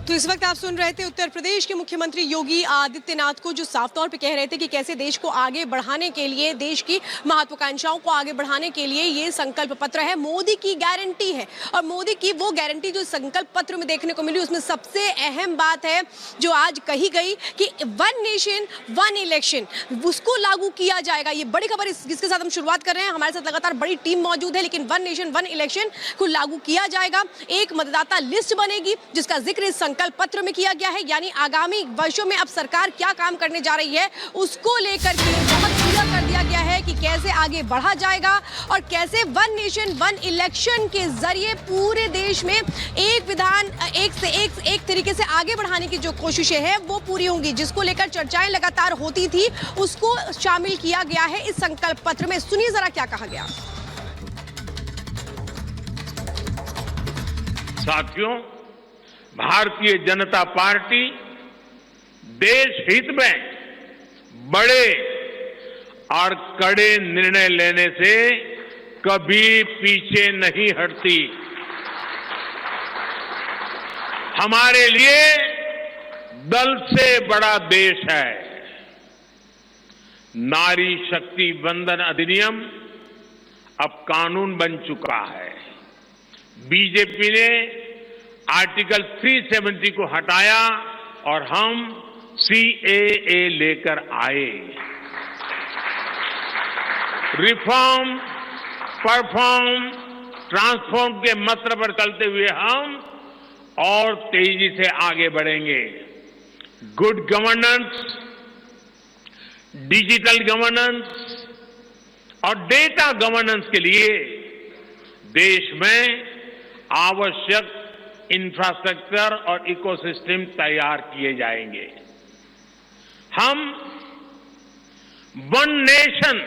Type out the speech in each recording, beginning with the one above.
तो इस वक्त आप सुन रहे थे उत्तर प्रदेश के मुख्यमंत्री योगी आदित्यनाथ को, जो साफ तौर पे कह रहे थे कि कैसे देश को आगे बढ़ाने के लिए, देश की महत्वाकांक्षाओं को आगे बढ़ाने के लिए ये संकल्प पत्र है, मोदी की गारंटी है। और मोदी की वो गारंटी जो संकल्प पत्र में देखने को मिली, उसमें सबसे अहम बात है जो आज कही गई कि 1 नेशन 1 इलेक्शन, उसको लागू किया जाएगा। ये बड़ी खबर जिसके साथ हम शुरुआत कर रहे हैं। हमारे साथ लगातार बड़ी टीम मौजूद है, लेकिन 1 नेशन 1 इलेक्शन को लागू किया जाएगा। एक मतदाता लिस्ट बनेगी जिसका जिक्र इस संकल्प पत्र में किया गया है, यानी आगामी वर्षों में अब सरकार क्या काम करने जा रही है उसको लेकर के बहुत क्लियर कर दिया गया है कि कैसे आगे बढ़ा जाएगा और कैसे 1 नेशन 1 इलेक्शन के जरिए पूरे देश में एक विधान एक तरीके से आगे बढ़ाने की जो कोशिशें हैं वो पूरी होंगी। जिसको लेकर चर्चाएं लगातार होती थी, उसको शामिल किया गया है इस संकल्प पत्र में। सुनिए जरा क्या कहा गया। साथियों, भारतीय जनता पार्टी देश हित में बड़े और कड़े निर्णय लेने से कभी पीछे नहीं हटती। हमारे लिए दल से बड़ा देश है। नारी शक्ति वंदन अधिनियम अब कानून बन चुका है। बीजेपी ने आर्टिकल 370 को हटाया और हम CAA लेकर आए। रिफॉर्म, परफॉर्म, ट्रांसफॉर्म के मंत्र पर चलते हुए हम और तेजी से आगे बढ़ेंगे। गुड गवर्नेंस, डिजिटल गवर्नेंस और डेटा गवर्नेंस के लिए देश में आवश्यक इंफ्रास्ट्रक्चर और इकोसिस्टम तैयार किए जाएंगे। हम 1 नेशन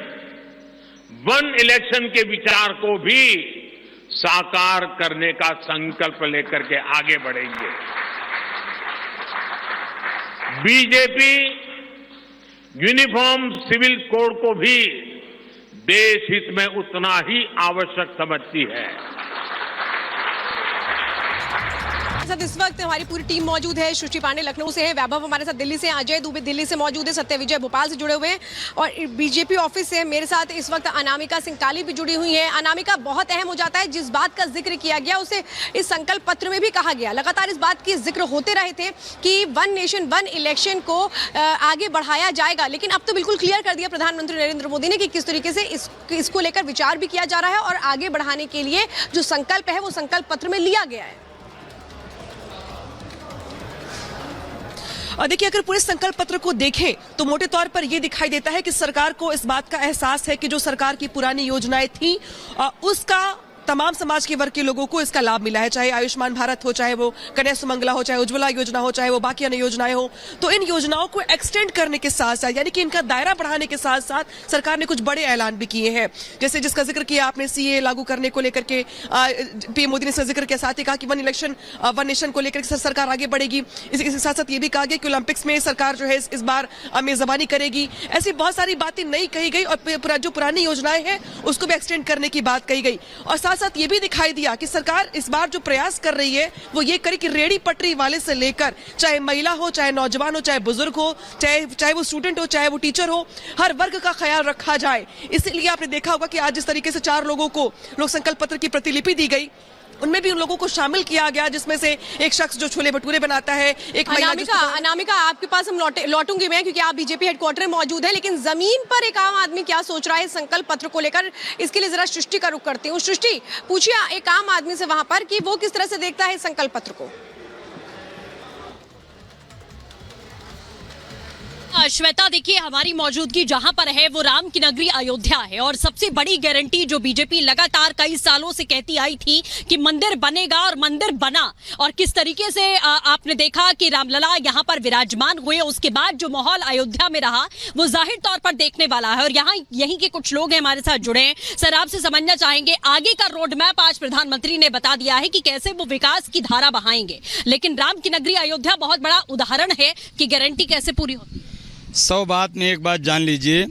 1 इलेक्शन के विचार को भी साकार करने का संकल्प लेकर के आगे बढ़ेंगे। बीजेपी यूनिफॉर्म सिविल कोड को भी देश हित में उतना ही आवश्यक समझती है। इस वक्त हमारी पूरी टीम मौजूद है। सृष्टि पांडे लखनऊ से है, वैभव हमारे साथ दिल्ली से, अजय दुबे दिल्ली से मौजूद है, सत्य विजय भोपाल से जुड़े हुए हैं और बीजेपी ऑफिस से मेरे साथ इस वक्त अनामिका सिंघटाली भी जुड़ी हुई है। अनामिका, बहुत अहम हो जाता है जिस बात का जिक्र किया गया उसे इस संकल्प पत्र में भी कहा गया। लगातार इस बात की जिक्र होते रहे थे कि 1 नेशन 1 इलेक्शन को आगे बढ़ाया जाएगा, लेकिन अब तो बिल्कुल क्लियर कर दिया प्रधानमंत्री नरेंद्र मोदी ने कि किस तरीके से इसको लेकर विचार भी किया जा रहा है और आगे बढ़ाने के लिए जो संकल्प है वो संकल्प पत्र में लिया गया है। और देखिए, अगर पूरे संकल्प पत्र को देखें तो मोटे तौर पर यह दिखाई देता है कि सरकार को इस बात का एहसास है कि जो सरकार की पुरानी योजनाएं थी उसका तमाम समाज के वर्ग के लोगों को इसका लाभ मिला है। चाहे आयुष्मान भारत हो, चाहे वो कन्या सुमंगला हो, चाहे उज्ज्वला योजना हो, चाहे वो बाकी अन्य योजनाएं हो। तो इन योजनाओं को एक्सटेंड करने के साथ साथ, यानी कि इनका दायरा बढ़ाने के साथ साथ सरकार ने कुछ बड़े ऐलान भी किए हैं। जैसे जिसका जिक्र किया आपने, CAA लागू करने को लेकर के पीएम मोदी ने इसका जिक्र किया। साथ ही कहा कि 1 इलेक्शन 1 नेशन को लेकर सरकार आगे बढ़ेगी। इसके साथ साथ ये भी कहा गया कि ओलंपिक्स में सरकार जो है इस बार मेजबानी करेगी। ऐसी बहुत सारी बातें नई कही गई और जो पुरानी योजनाएं हैं उसको भी एक्सटेंड करने की बात कही गई। और साथ साथ ये भी दिखाई दिया कि सरकार इस बार जो प्रयास कर रही है वो ये करे कि रेडी पटरी वाले से लेकर चाहे महिला हो, चाहे नौजवान हो, चाहे बुजुर्ग हो, चाहे वो स्टूडेंट हो, चाहे वो टीचर हो, हर वर्ग का ख्याल रखा जाए। इसीलिए आपने देखा होगा कि आज जिस तरीके से 4 लोगों को लोक संकल्प पत्र की प्रतिलिपि दी गई, उनमें भी उन लोगों को शामिल किया गया, जिसमें से एक शख्स जो छोले भटूरे बनाता है, एक अनामिका आपके पास हम लौटूंगी मैं, क्योंकि आप बीजेपी हेडक्वार्टर में मौजूद है, लेकिन जमीन पर एक आम आदमी क्या सोच रहा है संकल्प पत्र को लेकर, इसके लिए जरा सृष्टि का रुख करती हूँ। सृष्टि, पूछिए एक आम आदमी से वहां पर कि वो किस तरह से देखता है संकल्प पत्र को। श्वेता, देखिए हमारी मौजूदगी जहां पर है वो राम की नगरी अयोध्या है और सबसे बड़ी गारंटी जो बीजेपी लगातार कई सालों से कहती आई थी कि मंदिर बनेगा और मंदिर बना, और किस तरीके से आपने देखा कि रामलला यहां पर विराजमान हुए, उसके बाद जो माहौल अयोध्या में रहा वो जाहिर तौर पर देखने वाला है। और यहाँ यहीं के कुछ लोग हैं हमारे साथ जुड़े हैं। सर, आपसे समझना चाहेंगे आगे का रोड मैप आज प्रधानमंत्री ने बता दिया है कि कैसे वो विकास की धारा बहाएंगे, लेकिन राम की नगरी अयोध्या बहुत बड़ा उदाहरण है कि गारंटी कैसे पूरी होती है। 100 बात में एक बात जान लीजिए,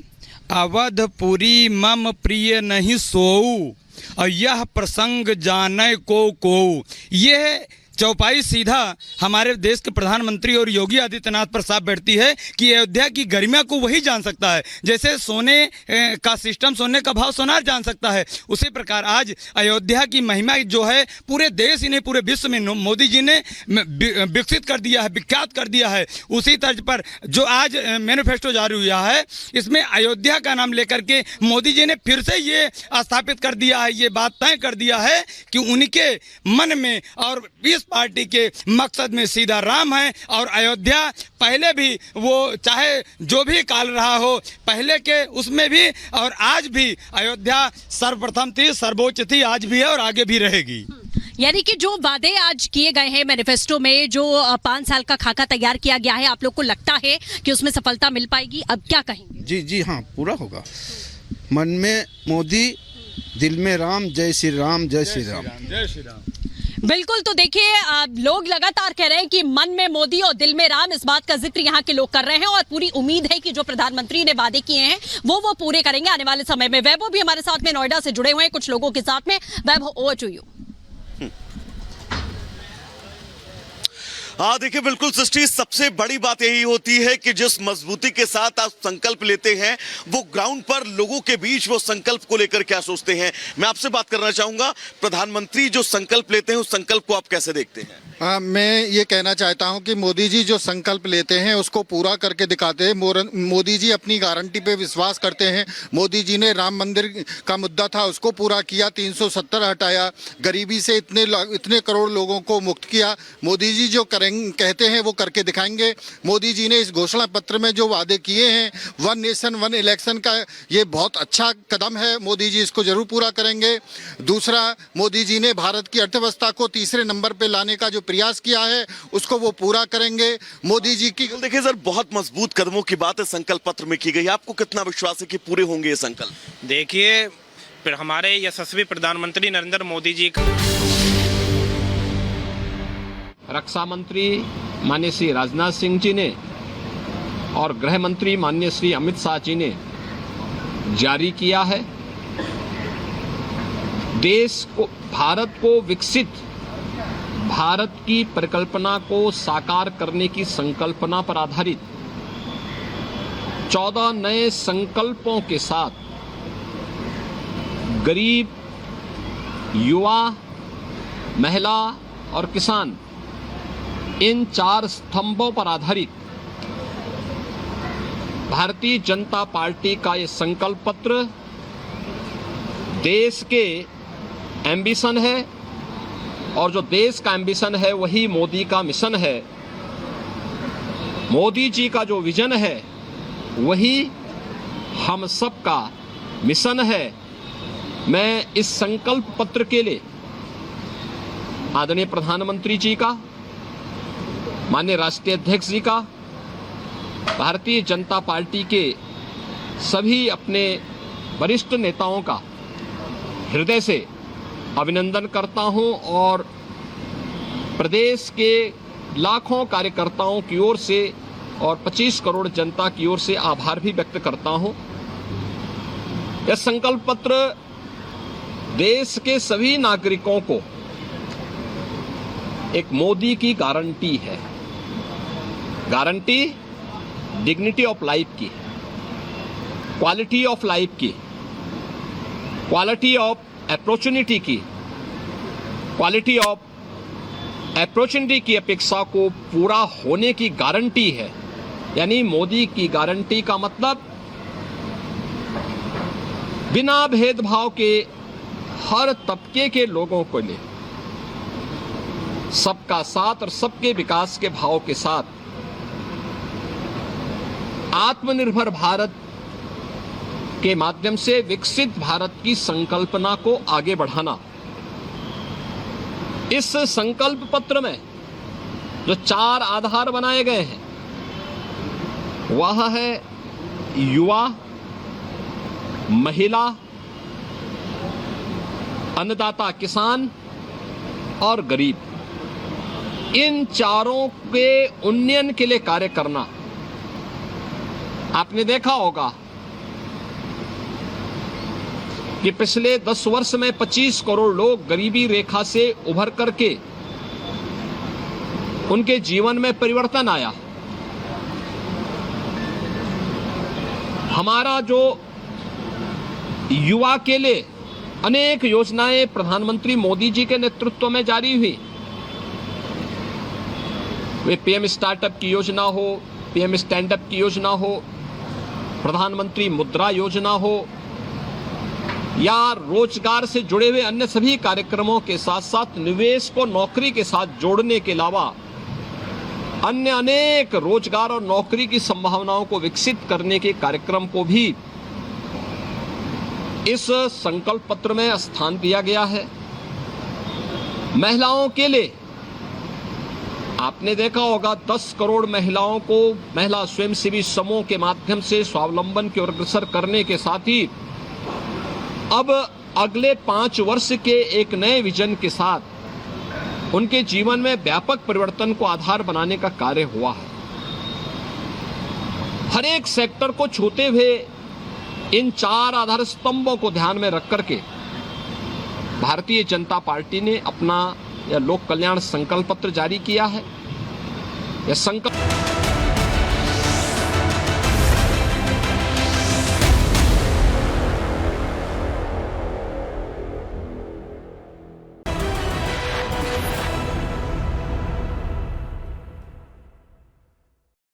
अवधपुरी मम प्रिय नहीं सोऊ और यह प्रसंग जाने को। यह चौपाई सीधा हमारे देश के प्रधानमंत्री और योगी आदित्यनाथ पर साफ बैठती है कि अयोध्या की गरिमा को वही जान सकता है। जैसे सोने का सिस्टम, सोने का भाव सोनार जान सकता है, उसी प्रकार आज अयोध्या की महिमा जो है पूरे देश ही नहीं पूरे विश्व में मोदी जी ने विकसित कर दिया है, विख्यात कर दिया है। उसी तर्ज पर जो आज मैनिफेस्टो जारी हुआ है, इसमें अयोध्या का नाम लेकर के मोदी जी ने फिर से ये स्थापित कर दिया है, ये बात तय कर दिया है कि उनके मन में और इस पार्टी के मकसद में सीधा राम है। और अयोध्या पहले भी वो चाहे जो भी काल रहा हो, पहले के उसमें भी और आज भी अयोध्या सर्वप्रथम थी, सर्वोच्च थी, आज भी है और आगे भी रहेगी। यानी कि जो वादे आज किए गए हैं मैनिफेस्टो में, जो 5 साल का खाका तैयार किया गया है, आप लोग को लगता है कि उसमें सफलता मिल पाएगी? अब क्या कहेंगे? जी जी हाँ, पूरा होगा। मन में मोदी, दिल में राम, जय श्री राम, जय श्री राम, जय श्री राम। बिल्कुल। तो देखिए, लोग लगातार कह रहे हैं कि मन में मोदी और दिल में राम, इस बात का जिक्र यहाँ के लोग कर रहे हैं और पूरी उम्मीद है कि जो प्रधानमंत्री ने वादे किए हैं वो पूरे करेंगे आने वाले समय में। वैभव भी हमारे साथ में नोएडा से जुड़े हुए हैं कुछ लोगों के साथ में। वैभव, ओवर टू यू। हाँ देखिए, बिल्कुल सृष्टि, सबसे बड़ी बात यही होती है कि जिस मजबूती के साथ आप संकल्प लेते हैं, वो ग्राउंड पर लोगों के बीच वो संकल्प को लेकर क्या सोचते हैं। मैं आपसे बात करना चाहूंगा, प्रधानमंत्री जो संकल्प लेते हैं उस संकल्प को आप कैसे देखते हैं? मैं ये कहना चाहता हूं कि मोदी जी जो संकल्प लेते हैं उसको पूरा करके दिखाते हैं। मोदी जी अपनी गारंटी पे विश्वास करते हैं। मोदी जी ने राम मंदिर का मुद्दा था उसको पूरा किया, 370 हटाया, गरीबी से इतने करोड़ लोगों को मुक्त किया। मोदी जी जो कहते हैं वो करके दिखाएंगे। मोदी जी ने इस घोषणा पत्र में जो वादे किए हैं, 1 नेशन 1 इलेक्शन का, ये बहुत अच्छा कदम है। मोदी जी इसको जरूर पूरा करेंगे। दूसरा, मोदी जी ने भारत की अर्थव्यवस्था को तीसरे नंबर पे लाने का जो प्रयास किया है उसको वो पूरा करेंगे। मोदी जी की, देखिए सर, बहुत मजबूत कदमों की बात है संकल्प पत्र में की गई। आपको कितना विश्वास है कि पूरे होंगे ये संकल्प? देखिए, फिर हमारे यशस्वी प्रधानमंत्री नरेंद्र मोदी जी का रक्षा मंत्री माननीय श्री राजनाथ सिंह जी ने और गृह मंत्री माननीय श्री अमित शाह जी ने जारी किया है। देश को, भारत को विकसित, भारत की परिकल्पना को साकार करने की संकल्पना पर आधारित 14 नए संकल्पों के साथ गरीब, युवा, महिला और किसान, इन 4 स्तंभों पर आधारित भारतीय जनता पार्टी का ये संकल्प पत्र देश के एम्बिशन है और जो देश का एम्बिशन है वही मोदी का मिशन है। मोदी जी का जो विजन है वही हम सब का मिशन है। मैं इस संकल्प पत्र के लिए आदरणीय प्रधानमंत्री जी का, माननीय राष्ट्रीय अध्यक्ष जी का, भारतीय जनता पार्टी के सभी अपने वरिष्ठ नेताओं का हृदय से अभिनंदन करता हूं और प्रदेश के लाखों कार्यकर्ताओं की ओर से और 25 करोड़ जनता की ओर से आभार भी व्यक्त करता हूं। यह संकल्प पत्र देश के सभी नागरिकों को एक मोदी की गारंटी है। गारंटी डिग्निटी ऑफ लाइफ की, क्वालिटी ऑफ लाइफ की, क्वालिटी ऑफ अपॉर्चुनिटी की, क्वालिटी ऑफ अपॉर्चुनिटी की अपेक्षा को पूरा होने की गारंटी है। यानी मोदी की गारंटी का मतलब बिना भेदभाव के हर तबके के लोगों को ले सबका साथ और सबके विकास के भाव के साथ आत्मनिर्भर भारत के माध्यम से विकसित भारत की संकल्पना को आगे बढ़ाना। इस संकल्प पत्र में जो 4 आधार बनाए गए हैं वह है युवा, महिला, अन्नदाता किसान और गरीब। इन चारों के उन्नयन के लिए कार्य करना। आपने देखा होगा कि पिछले 10 वर्ष में 25 करोड़ लोग गरीबी रेखा से उभर करके उनके जीवन में परिवर्तन आया। हमारा जो युवा के लिए अनेक योजनाएं प्रधानमंत्री मोदी जी के नेतृत्व में जारी हुई, वे पीएम स्टार्टअप की योजना हो, पीएम स्टैंडअप की योजना हो, प्रधानमंत्री मुद्रा योजना हो या रोजगार से जुड़े हुए अन्य सभी कार्यक्रमों के साथ साथ निवेश को नौकरी के साथ जोड़ने के अलावा अन्य अनेक रोजगार और नौकरी की संभावनाओं को विकसित करने के कार्यक्रम को भी इस संकल्प पत्र में स्थान दिया गया है। महिलाओं के लिए आपने देखा होगा 10 करोड़ महिलाओं को महिला स्वयंसेवी समूह के माध्यम से स्वावलंबन की ओर अग्रसर करने के साथ ही अब अगले 5 वर्ष के एक नए विजन के साथ उनके जीवन में व्यापक परिवर्तन को आधार बनाने का कार्य हुआ है। हर एक सेक्टर को छूते हुए इन 4 आधार स्तंभों को ध्यान में रख करके भारतीय जनता पार्टी ने अपना यह लोक कल्याण संकल्प पत्र जारी किया है। यह संकल्प